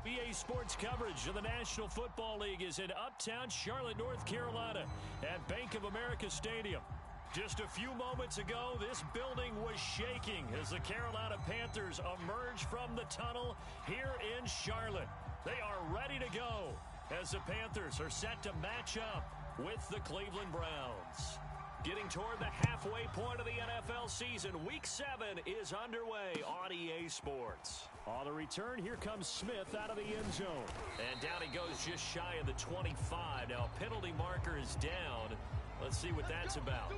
EA Sports coverage of the National Football League is in uptown Charlotte, North Carolina at Bank of America Stadium. Just a few moments ago, this building was shaking as the Carolina Panthers emerged from the tunnel here in Charlotte. They are ready to go as the Panthers are set to match up with the Cleveland Browns. Getting toward the halfway point of the NFL season, Week 7 is underway on EA Sports. On the return, here comes Smith out of the end zone. And down he goes just shy of the 25. Now, penalty marker is down. Let's see what that's about.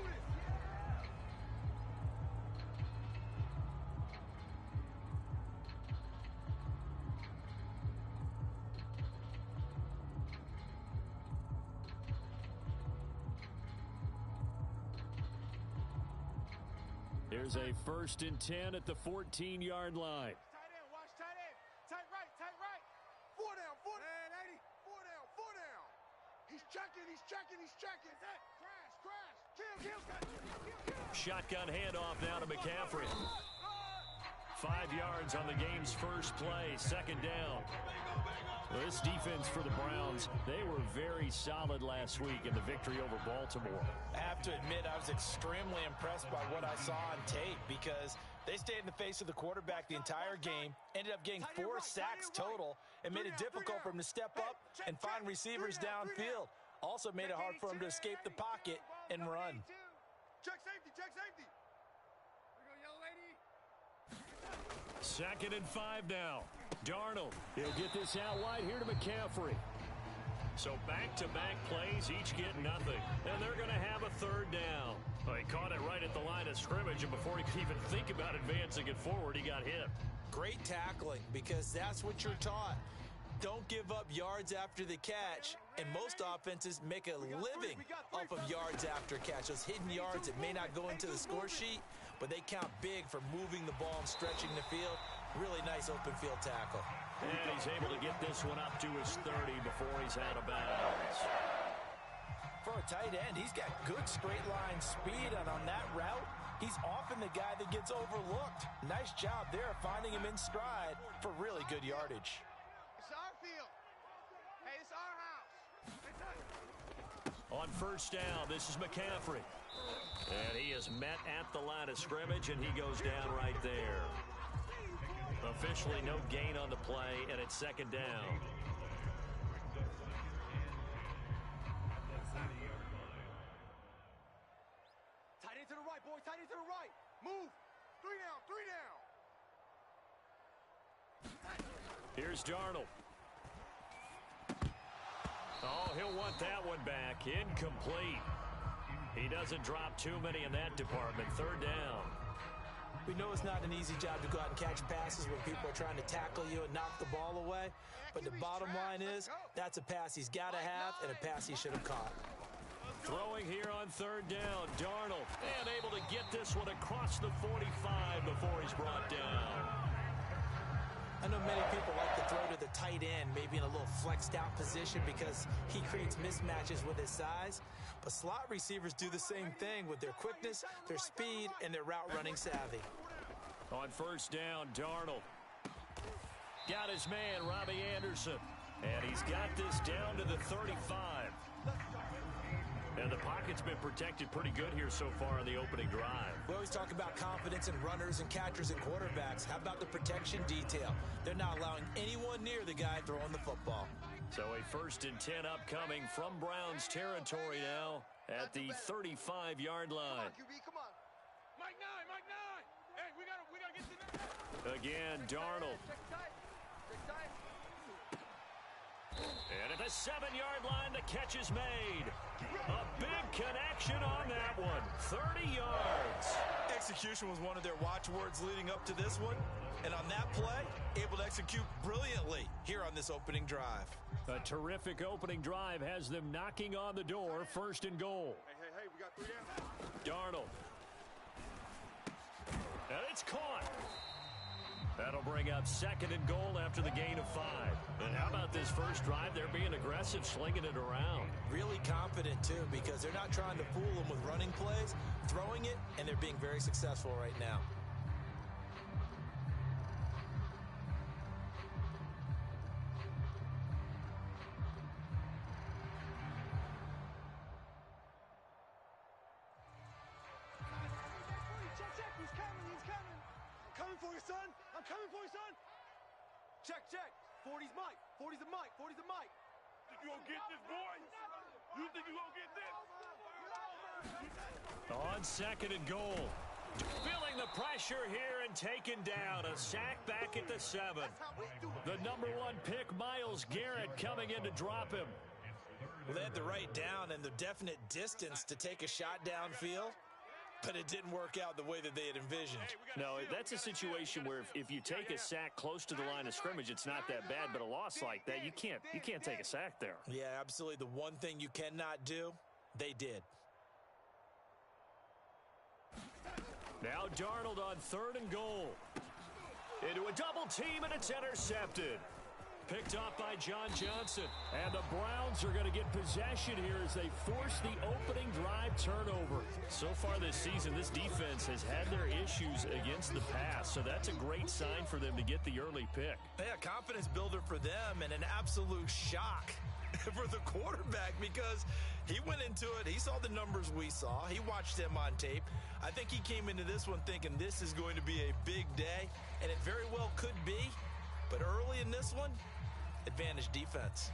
Here's a 1st and 10 at the 14-yard line. Tight end, watch tight end. Tight right, tight right. 4 down, 4 down. 80. 4 down, 4 down. He's checking, he's checking, he's checking. Crash. Kill. Shotgun handoff now to McCaffrey. 5 yards on the game's first play, 2nd down. This defense for the Browns, they were very solid last week in the victory over Baltimore. I have to admit, I was extremely impressed by what I saw on tape because they stayed in the face of the quarterback the entire game, ended up getting 4 sacks total, and made it difficult for him to step up and find receivers downfield. Also made it hard for him to escape the pocket and run. Check safety. Here we go, yellow lady. 2nd and 5 now. Darnold, he'll get this out wide here to McCaffrey. So back-to-back plays, each get nothing. And they're going to have a 3rd down. Well, he caught it right at the line of scrimmage, and before he could even think about advancing it forward, he got hit. Great tackling, because that's what you're taught. Don't give up yards after the catch, and most offenses make a living off of yards after catch. Those hidden yards that may not go into the score sheet, but they count big for moving the ball and stretching the field. Really nice open field tackle. And he's able to get this one up to his 30 before he's out of bounds. For a tight end, he's got good straight line speed, and on that route, he's often the guy that gets overlooked. Nice job there finding him in stride for really good yardage. It's our field. Hey, it's our house. On 1st down, this is McCaffrey. And he is met at the line of scrimmage, and he goes down right there. Officially no gain on the play, and it's 2nd down. Tight end to the right, boys. Tight end to the right. Move. 3 down. Here's Darnold. Oh, he'll want that one back. Incomplete. He doesn't drop too many in that department. 3rd down. We know it's not an easy job to go out and catch passes when people are trying to tackle you and knock the ball away. But the bottom line is, that's a pass he's got to have and a pass he should have caught. Throwing here on 3rd down, Darnold. And able to get this one across the 45 before he's brought down. I know many people like to throw to the tight end, maybe in a little flexed out position because he creates mismatches with his size. But slot receivers do the same thing with their quickness, their speed, and their route running savvy. On 1st down, Darnold. Got his man, Robbie Anderson. And he's got this down to the 35. And the pocket's been protected pretty good here so far in the opening drive. We always talk about confidence in runners and catchers and quarterbacks. How about the protection detail? They're not allowing anyone near the guy throwing the football. So a 1st and 10 upcoming from Browns territory now at the 35-yard line. Come on, QB, come on. Mike 9. Hey, we gotta get to that. Again, Darnold. Check tight. And at the 7-yard line, the catch is made. A big connection on that one. 30 yards. Execution was one of their watchwords leading up to this one. And on that play, able to execute brilliantly here on this opening drive. A terrific opening drive has them knocking on the door. 1st and goal. Hey, we got 3 down. Darnold. And it's caught. That'll bring up 2nd and goal after the gain of 5. And how about this first drive? They're being aggressive, slinging it around. Really confident, too, because they're not trying to fool them with running plays, throwing it, and they're being very successful right now. for you, son. I'm coming for you, son. Check, check. 40's Mike. 40's the Mike. 40's the Mike. Think you gonna get this, boy? You think you gonna get this? On second and goal. Feeling the pressure here and taken down. A sack back at the 7. The number 1 pick, Myles Garrett, coming in to drop him. Well, they had the right down and the definite distance to take a shot downfield, but it didn't work out the way that they had envisioned. No, that's a situation where if you take a sack close to the line of scrimmage, it's not that bad, but a loss like that, you can't take a sack there. Yeah, absolutely. The one thing you cannot do, they did. Now Darnold on third and goal. Into a double team, and it's intercepted. Picked off by John Johnson. And the Browns are going to get possession here as they force the opening drive turnover. So far this season, this defense has had their issues against the pass. So that's a great sign for them to get the early pick. Yeah, confidence builder for them and an absolute shock for the quarterback because he went into it. He saw the numbers we saw. He watched them on tape. I think he came into this one thinking this is going to be a big day, and it very well could be. But early in this one, advantage defense.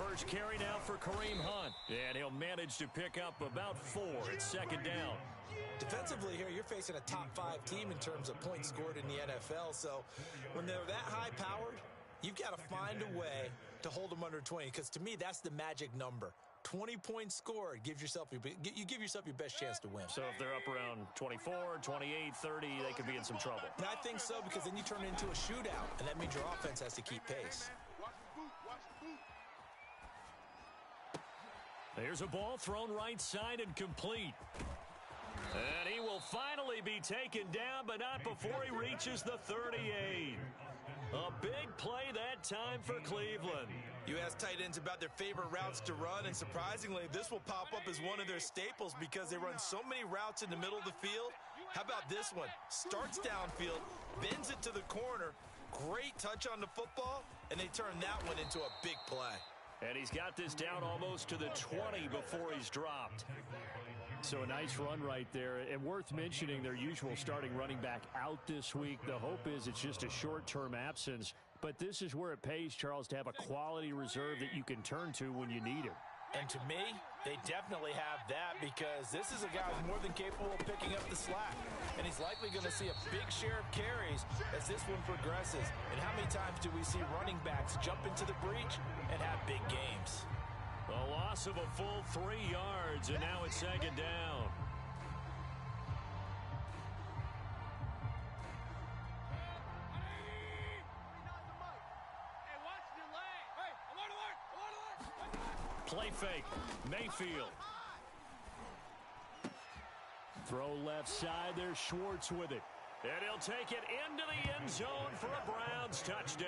First carry now for Kareem Hunt. And he'll manage to pick up about 4. It's second down. Defensively here, you're facing a top 5 team in terms of points scored in the NFL. So when they're that high-powered, you've got to find a way to hold them under 20. Because to me, that's the magic number. 20 points scored. You give yourself your best chance to win. So if they're up around 24, 28, 30, they could be in some trouble. And I think so, because then you turn it into a shootout, and that means your offense has to keep pace. There's a ball thrown right side and complete. And he will finally be taken down, but not before he reaches the 38. A big play that time for Cleveland. You ask tight ends about their favorite routes to run, and surprisingly, this will pop up as one of their staples because they run so many routes in the middle of the field. How about this one? Starts downfield, bends it to the corner, great touch on the football, and they turn that one into a big play. And he's got this down almost to the 20 before he's dropped. So a nice run right there. And worth mentioning, their usual starting running back out this week. The hope is it's just a short-term absence. But this is where it pays, Charles, to have a quality reserve that you can turn to when you need him. And to me, they definitely have that because this is a guy who's more than capable of picking up the slack. And he's likely going to see a big share of carries as this one progresses. And how many times do we see running backs jump into the breach and have big games? A loss of a full 3 yards, and now it's second down. Play fake. Mayfield. Throw left side. There's Schwartz with it. And he'll take it into the end zone for a Browns touchdown.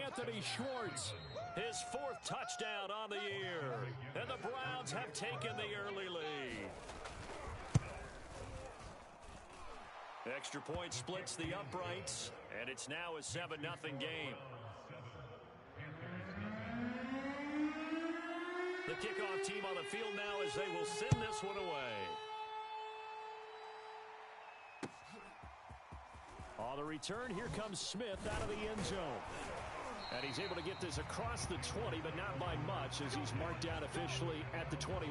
Anthony Schwartz, his 4th touchdown on the year. And the Browns have taken the early lead. Extra point splits the uprights, and it's now a 7-0 game. The kickoff team on the field now as they will send this one away. On the return, here comes Smith out of the end zone. And he's able to get this across the 20, but not by much as he's marked down officially at the 21.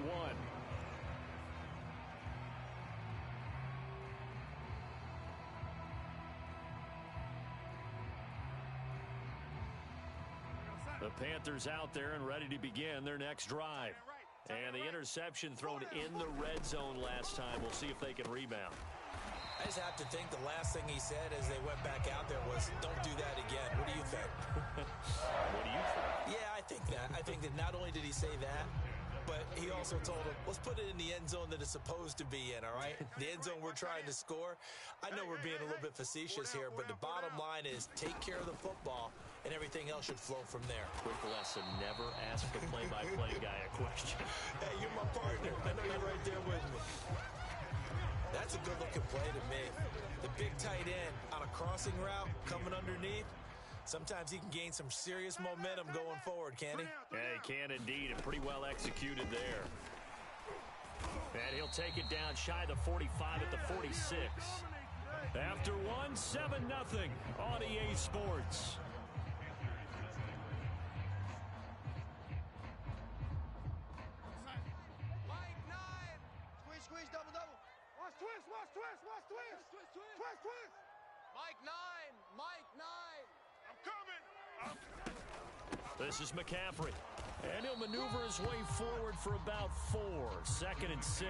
The Panthers out there and ready to begin their next drive. And the interception thrown in the red zone last time. We'll see if they can rebound. I just have to think the last thing he said as they went back out there was, don't do that again. What do you think? What do you think? Yeah, I think that. I think that not only did he say that, but he also told him, let's put it in the end zone that it's supposed to be in, all right? The end zone we're trying to score. I know we're being a little bit facetious here, but the bottom line is take care of the football, and everything else should flow from there. Quick lesson, never ask the play-by-play guy a question. Hey, you're my partner. I know you're right there with me. That's a good-looking play to me. The big tight end on a crossing route coming underneath. Sometimes he can gain some serious momentum going forward, can he? Yeah, he can indeed, and pretty well executed there. And he'll take it down shy of the 45 at the 46. After one, 7-0 on EA Sports. Mike 9. Squeeze, double. Watch twist. Mike 9. I'm coming. This is McCaffrey. And he'll maneuver his way forward for about 4. 2nd and 6.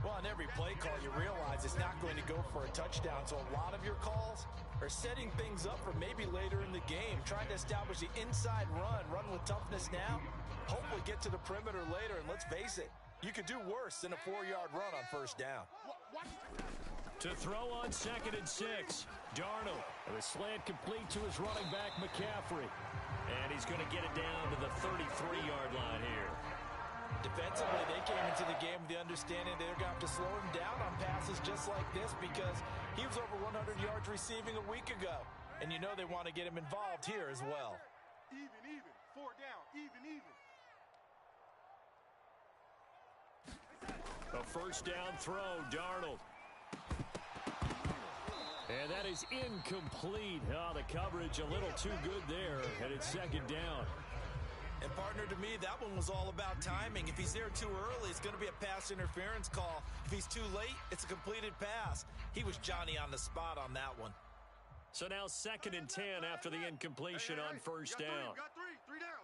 Well, on every play call, you realize it's not going to go for a touchdown. So a lot of your calls are setting things up for maybe later in the game, trying to establish the inside run with toughness now, hopefully get to the perimeter later. And let's face it, you could do worse than a 4-yard run on first down. To throw on 2nd and 6. Darnold. The slant complete to his running back, McCaffrey. And he's going to get it down to the 33-yard line here. Defensively, they came into the game with the understanding they're going to have to slow him down on passes just like this because he was over 100 yards receiving a week ago. And you know they want to get him involved here as well. Even. 4 down. Even. A first down throw, Darnold. And that is incomplete. Oh, the coverage a little too good there, and it's 2nd down. And partner, to me, that one was all about timing. If he's there too early, it's going to be a pass interference call. If he's too late, it's a completed pass. He was Johnny on the spot on that one. So now 2nd and 10 after the incompletion on first down. Got 3 down.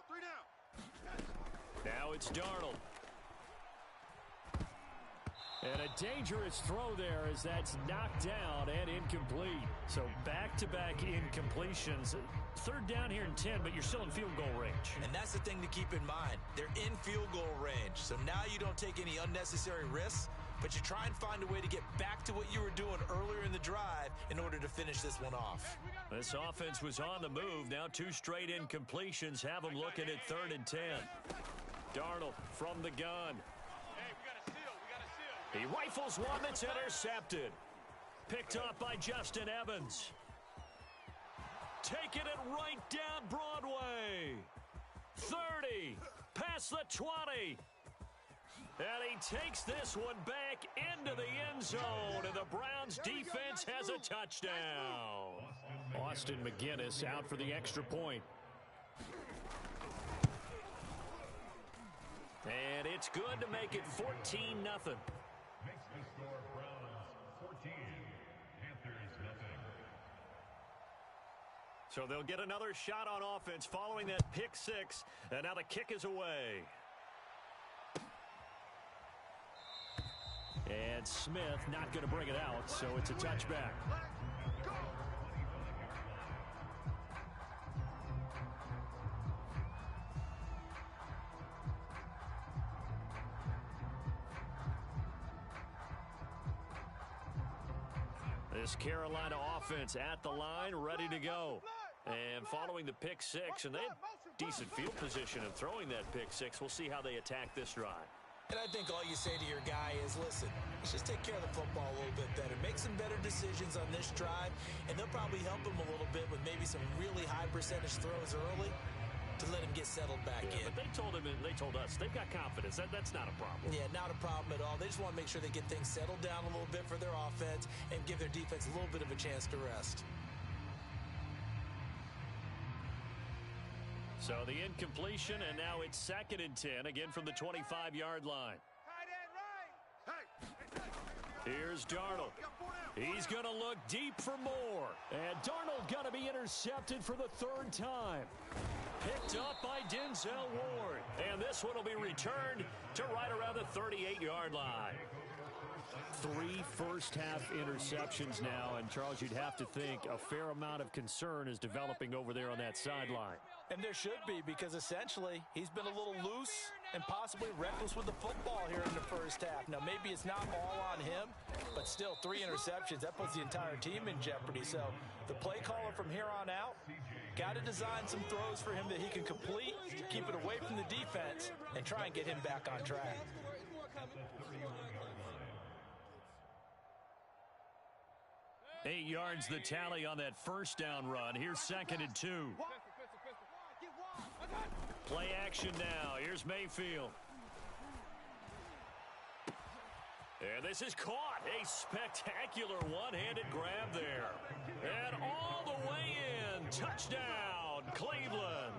Now it's Darnold. And a dangerous throw there as that's knocked down and incomplete. So back-to-back incompletions. 3rd down here and 10, but you're still in field goal range. And that's the thing to keep in mind. They're in field goal range. So now you don't take any unnecessary risks, but you try and find a way to get back to what you were doing earlier in the drive in order to finish this one off. This offense was on the move. Now 2 straight incompletions have them looking at 3rd and 10. Darnold from the gun. He rifles one that's intercepted. Picked up by Justin Evans. Taking it right down Broadway. 30. Past the 20. And he takes this one back into the end zone. And the Browns defense has a touchdown. Austin McGinnis out for the extra point. And it's good to make it 14-0. Makes the score Browns 14, Panthers nothing. So they'll get another shot on offense following that pick 6. And now the kick is away. And Smith not going to bring it out, so it's a touchback. This Carolina offense at the line, ready to go. And following the pick 6, and they had decent field position in throwing that pick 6. We'll see how they attack this drive. And I think all you say to your guy is, listen, let's just take care of the football a little bit better. Make some better decisions on this drive, and they'll probably help him a little bit with maybe some really high percentage throws early to let him get settled back in. But they told him and they told us they've got confidence. That's not a problem. Yeah, not a problem at all. They just want to make sure they get things settled down a little bit for their offense and give their defense a little bit of a chance to rest. So the incompletion, and now it's 2nd and 10, again from the 25-yard line. Here's Darnold. He's going to look deep for more. And Darnold going to be intercepted for the 3rd time. Picked up by Denzel Ward. And this one will be returned to right around the 38-yard line. 3 first-half interceptions now, and Charles, you'd have to think a fair amount of concern is developing over there on that sideline. And there should be, because essentially he's been a little loose and possibly reckless with the football here in the first half. Now, maybe it's not all on him, but still 3 interceptions. That puts the entire team in jeopardy. So the play caller from here on out got to design some throws for him that he can complete, keep it away from the defense, and try and get him back on track. 8 yards the tally on that first down run. Here's 2nd and 2. Play action now. Here's Mayfield. And this is caught. A spectacular one-handed grab there. And all the way in. Touchdown, Cleveland.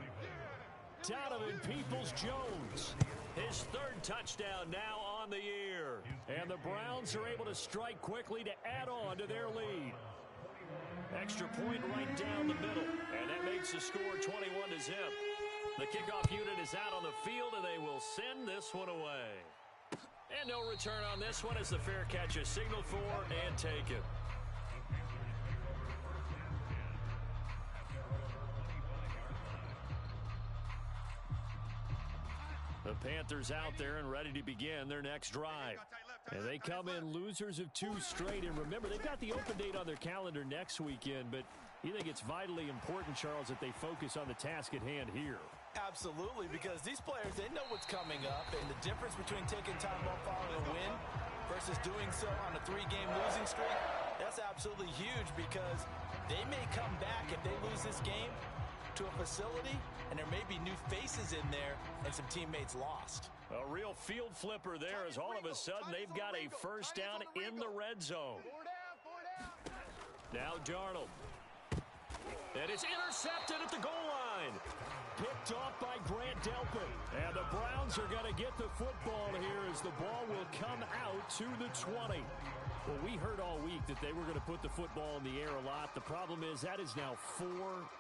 Donovan Peoples-Jones. His 3rd touchdown now on the year. And the Browns are able to strike quickly to add on to their lead. Extra point right down the middle. And that makes the score 21-0. The kickoff unit is out on the field, and they will send this one away. And no return on this one as the fair catch is signaled for and taken. The Panthers out there and ready to begin their next drive. And they come in losers of 2 straight. And remember, they've got the open date on their calendar next weekend, but you think it's vitally important, Charles, that they focus on the task at hand here? Absolutely, because these players, they know what's coming up, and the difference between taking time off following a win versus doing so on a 3-game losing streak, that's absolutely huge, because they may come back if they lose this game to a facility, and there may be new faces in there and some teammates lost. A real field flipper there as all of a sudden they've got a first down in the red zone. Now Darnold. And it's intercepted at the goal line. Picked off by Grant Delpit. And the Browns are going to get the football here as the ball will come out to the 20. Well, we heard all week that they were going to put the football in the air a lot. The problem is that is now 4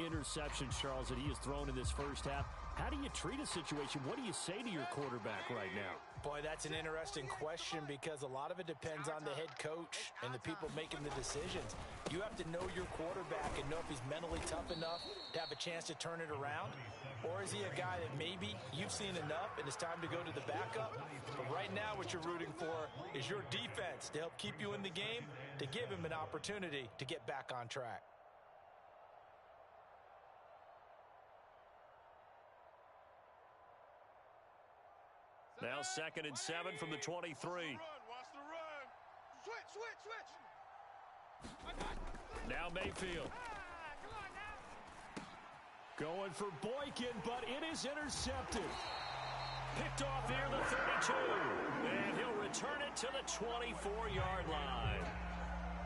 interceptions, Charles, that he has thrown in this first half. How do you treat a situation? What do you say to your quarterback right now? Boy, that's an interesting question because a lot of it depends on the head coach and the people making the decisions. You have to know your quarterback and know if he's mentally tough enough to have a chance to turn it around. Or is he a guy that maybe you've seen enough and it's time to go to the backup? But right now what you're rooting for is your defense to help keep you in the game, to give him an opportunity to get back on track. Now 2nd and 7 from the 23. Watch the run. Switch. Now Mayfield. Going for Boykin, but it is intercepted. Picked off near the 32. And he'll return it to the 24-yard line.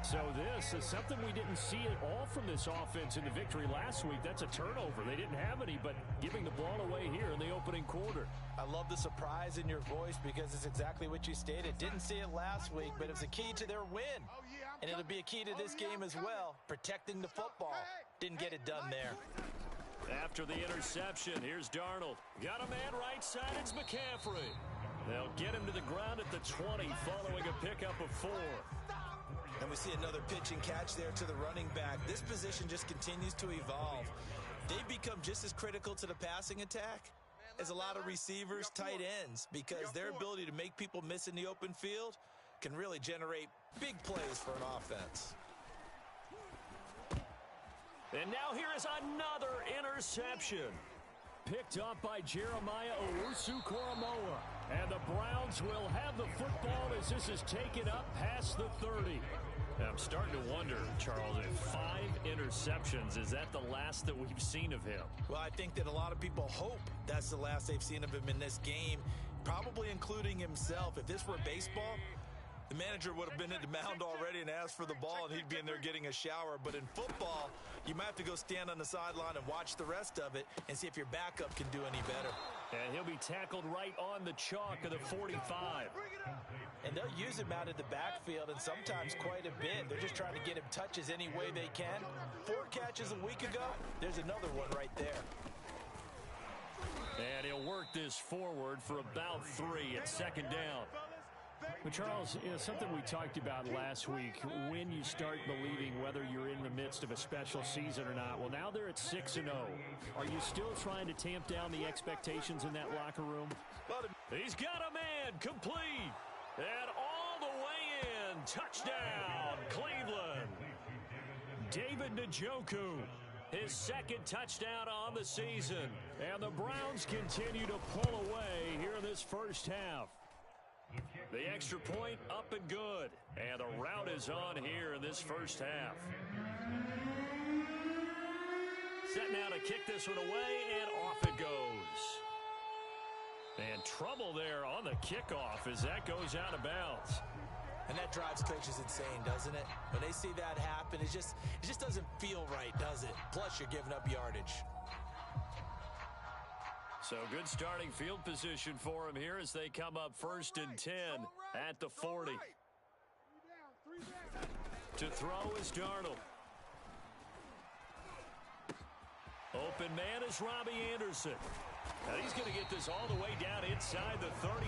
So this is something we didn't see at all from this offense in the victory last week. That's a turnover. They didn't have any, but giving the ball away here in the opening quarter. I love the surprise in your voice because it's exactly what you stated. Didn't see it last week, but it's a key to their win. And it'll be a key to this game as well, protecting the football. Didn't get it done there. After the interception, here's Darnold. Got a man right side, it's McCaffrey. They'll get him to the ground at the 20 following a pickup of 4. And we see another pitch and catch there to the running back. This position just continues to evolve. They've become just as critical to the passing attack as a lot of receivers, tight ends, because their ability to make people miss in the open field can really generate big plays for an offense. And now here is another interception. Picked up by Jeremiah Owusu-Koramoah. And the Browns will have the football as this is taken up past the 30. I'm starting to wonder, Charles, if 5 interceptions, is that the last that we've seen of him? Well, I think that a lot of people hope that's the last they've seen of him in this game, probably including himself. If this were baseball, the manager would have been at the mound already and asked for the ball, and he'd be in there getting a shower. But in football, you might have to go stand on the sideline and watch the rest of it and see if your backup can do any better. And he'll be tackled right on the chalk of the 45. And they'll use him out of the backfield, and sometimes quite a bit. They're just trying to get him touches any way they can. 4 catches a week ago, there's another one right there. And he'll work this forward for about 3 at 2nd down. But Charles, something we talked about last week, when you start believing whether you're in the midst of a special season or not. Well, now they're at 6-0. Are you still trying to tamp down the expectations in that locker room? He's got a man, complete, and all the way in. Touchdown, Cleveland. David Njoku, his 2nd touchdown on the season. And the Browns continue to pull away here in this first half. The extra point up and good. And the rout is on here in this first half. Set now to kick this one away, and off it goes. And trouble there on the kickoff as that goes out of bounds. And that drives coaches insane, doesn't it? When they see that happen, it just doesn't feel right, does it? Plus, you're giving up yardage. So good starting field position for him here as they come up 1st and 10 at the 40. To throw is Darnold. Open man is Robbie Anderson. Now he's going to get this all the way down inside the 35.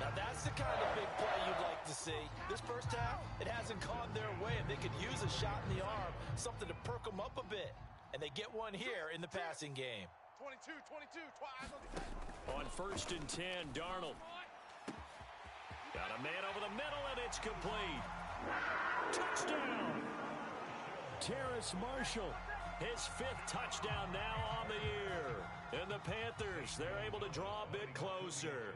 Now that's the kind of big play you'd like to see. This first half, it hasn't gone their way, and they could use a shot in the arm, something to perk them up a bit. And they get one here in the passing game. 22. On 1st and 10, Darnold. Got a man over the middle, and it's complete. Touchdown! Terrace Marshall, his 5th touchdown now on the year. And the Panthers, they're able to draw a bit closer.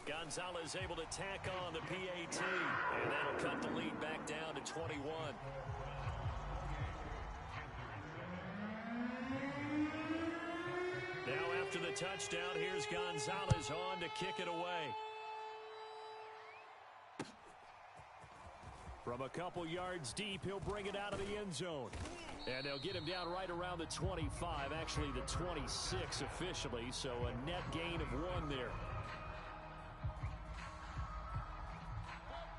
Gonzalez able to tack on the PAT, and that'll cut the lead back down to 21. Now after the touchdown, here's Gonzalez on to kick it away. From a couple yards deep, he'll bring it out of the end zone. And they'll get him down right around the 25, actually the 26 officially, so a net gain of 1 there.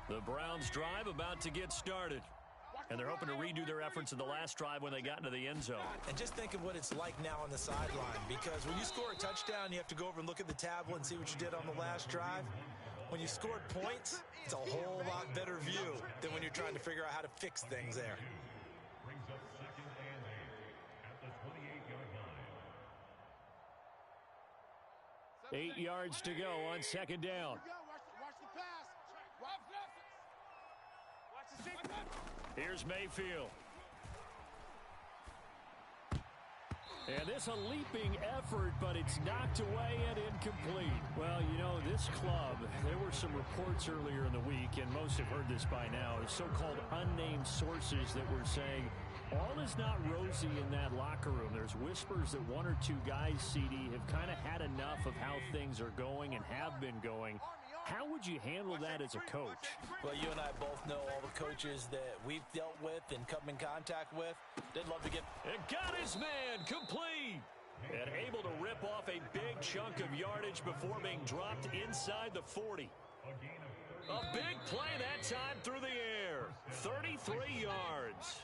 The Browns drive about to get started. And they're hoping to redo their efforts in the last drive when they got into the end zone. And just think of what it's like now on the sideline, because when you score a touchdown, you have to go over and look at the tablet and see what you did on the last drive. When you scored points, it's a whole lot better view than when you're trying to figure out how to fix things there. Brings up 2nd and 8 at the 28-yard line. 8 yards to go on 2nd down. Watch the pass. Watch the sequence. Here's Mayfield. And this a leaping effort, but it's knocked away and incomplete. Well, you know, this club, there were some reports earlier in the week, and most have heard this by now, so-called unnamed sources that were saying all is not rosy in that locker room. There's whispers that 1 or 2 guys, CD, have kind of had enough of how things are going and have been going. How would you handle that as a coach? Well, you and I both know all the coaches that we've dealt with and come in contact with. They'd love to get... And got his man complete. And able to rip off a big chunk of yardage before being dropped inside the 40. A big play that time through the air. 33 yards.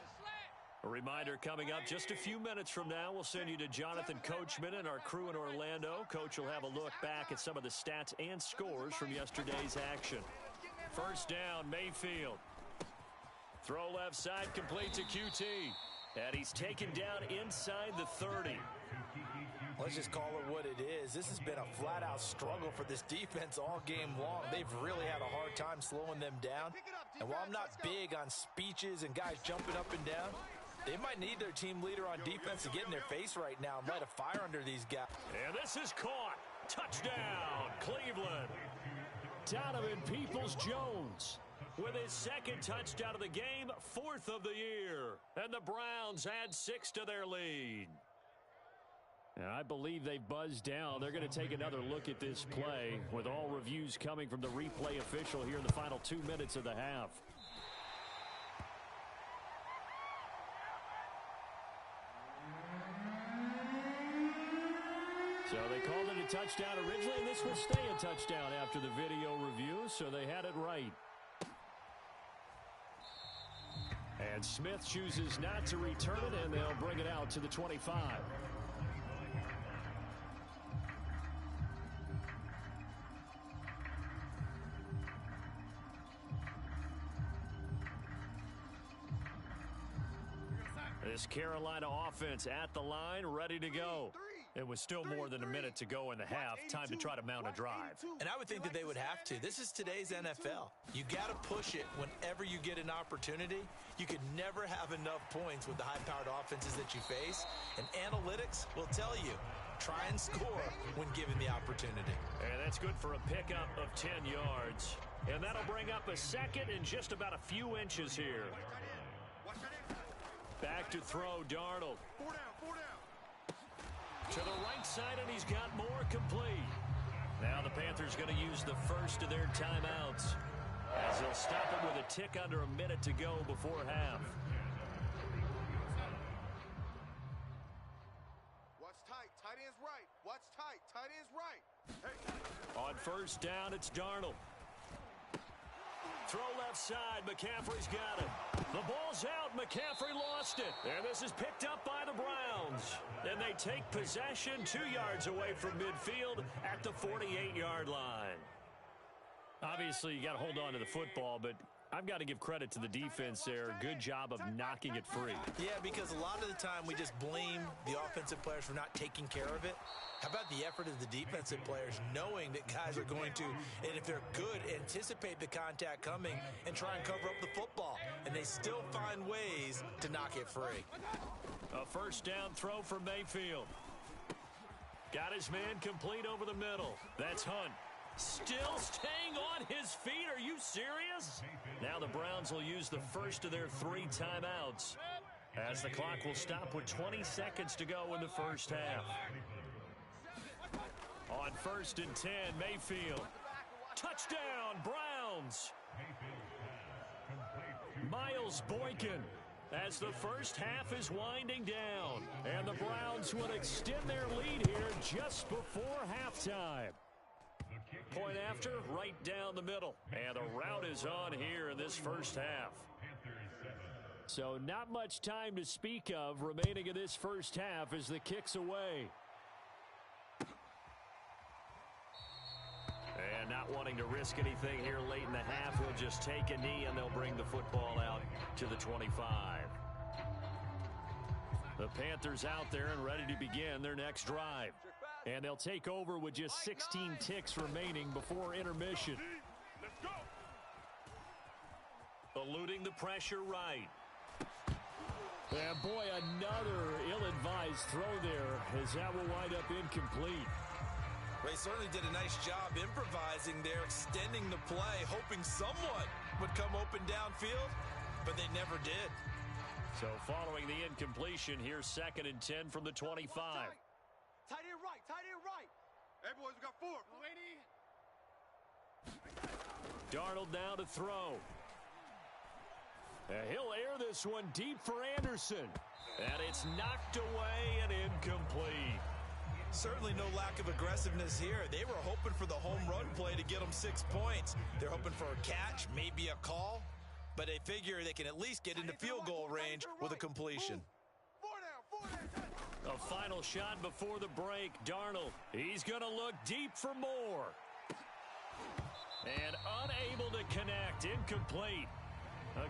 A reminder coming up just a few minutes from now. We'll send you to Jonathan Coachman and our crew in Orlando. Coach will have a look back at some of the stats and scores from yesterday's action. 1st down, Mayfield. Throw left side, complete to QT. And he's taken down inside the 30. Let's just call it what it is. This has been a flat-out struggle for this defense all game long. They've really had a hard time slowing them down. And while I'm not big on speeches and guys jumping up and down, they might need their team leader on defense to get in their face right now and light a fire under these guys. And this is caught. Touchdown, Cleveland. Donovan Peoples-Jones with his 2nd touchdown of the game, 4th of the year. And the Browns add 6 to their lead. And I believe they buzzed down. They're going to take another look at this play with all reviews coming from the replay official here in the final 2 minutes of the half. So they called it a touchdown originally, and this will stay a touchdown after the video review, so they had it right. And Smith chooses not to return it, and they'll bring it out to the 25. This Carolina offense at the line, ready to go. It was still more than a minute to go in the half. Time to try to mount a drive. And I would think that they would have to. This is today's NFL. You got to push it whenever you get an opportunity. You can never have enough points with the high-powered offenses that you face. And analytics will tell you try and score when given the opportunity. And that's good for a pickup of 10 yards. And that'll bring up a second and just about a few inches here. Back to throw, Darnold. 4 down, 4 down. To the right side, and he's got more complete. Now the Panthers going to use the first of their timeouts, as they'll stop it with a tick under a minute to go before half. Watch tight. Tight end's right. Watch tight. Tight end's right. Hey. On first down, it's Darnold. Throw left side. McCaffrey's got it. The ball's out. McCaffrey lost it. And this is picked up by the Browns. And they take possession 2 yards away from midfield at the 48-yard line. Obviously, you got to hold on to the football, but I've got to give credit to the defense there. Good job of knocking it free. Yeah, because a lot of the time we just blame the offensive players for not taking care of it. How about the effort of the defensive players knowing that guys are going to, and if they're good, anticipate the contact coming and try and cover up the football. And they still find ways to knock it free. A first down throw for Mayfield. Got his man complete over the middle. That's Hunt. Still staying on his feet. Are you serious? Now the Browns will use the first of their 3 timeouts, as the clock will stop with 20 seconds to go in the first half. On first and 10, Mayfield. Touchdown, Browns. Miles Boykin, as the first half is winding down. And the Browns will extend their lead here just before halftime. Point after, right down the middle. And the route is on here in this first half. So not much time to speak of remaining in this first half as the kick's away. And not wanting to risk anything here late in the half, he'll just take a knee and they'll bring the football out to the 25. The Panthers out there and ready to begin their next drive. And they'll take over with just 16 ticks remaining before intermission. Let's go. Eluding the pressure right. And boy, another ill-advised throw there, as that will wind up incomplete. They certainly did a nice job improvising there, extending the play, hoping someone would come open downfield, but they never did. So following the incompletion, here's 2nd and 10 from the 25. Tight end right. Tight end right. Hey, boys, we got 4. Darnold now to throw. And he'll air this one deep for Anderson. And it's knocked away and incomplete. Certainly no lack of aggressiveness here. They were hoping for the home run play to get them 6 points. They're hoping for a catch, maybe a call, but they figure they can at least get into field goal range with a completion. 4 down, 4 down. A final shot before the break. Darnold, he's going to look deep for more. And unable to connect, incomplete.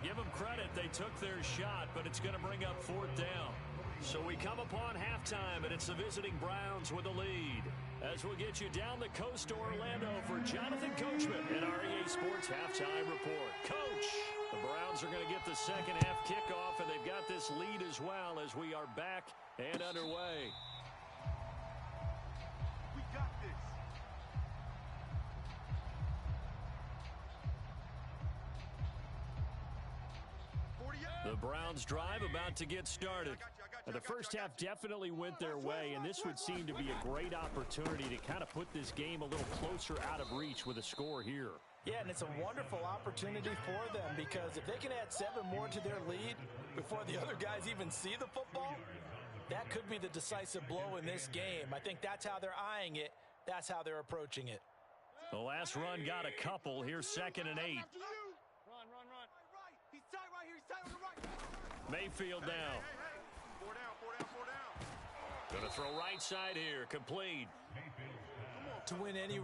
Give them credit, they took their shot, but it's going to bring up 4th down. So we come upon halftime, and it's the visiting Browns with the lead. As we'll get you down the coast to Orlando for Jonathan Coachman and our EA Sports Halftime Report. Coach, the Browns are going to get the second half kickoff, and they've got this lead as well as we are back and underway. We got this. The Browns drive about to get started. The first half definitely went their way, and this would seem to be a great opportunity to kind of put this game a little closer out of reach with a score here. Yeah, and it's a wonderful opportunity for them, because if they can add 7 more to their lead before the other guys even see the football, that could be the decisive blow in this game. I think that's how they're eyeing it. That's how they're approaching it. The last run got a couple. Here's 2nd and 8. Run. He's tight right here. He's tight on the right. Mayfield now. 4 down, 4 down. Gonna throw right side here. Complete. To win any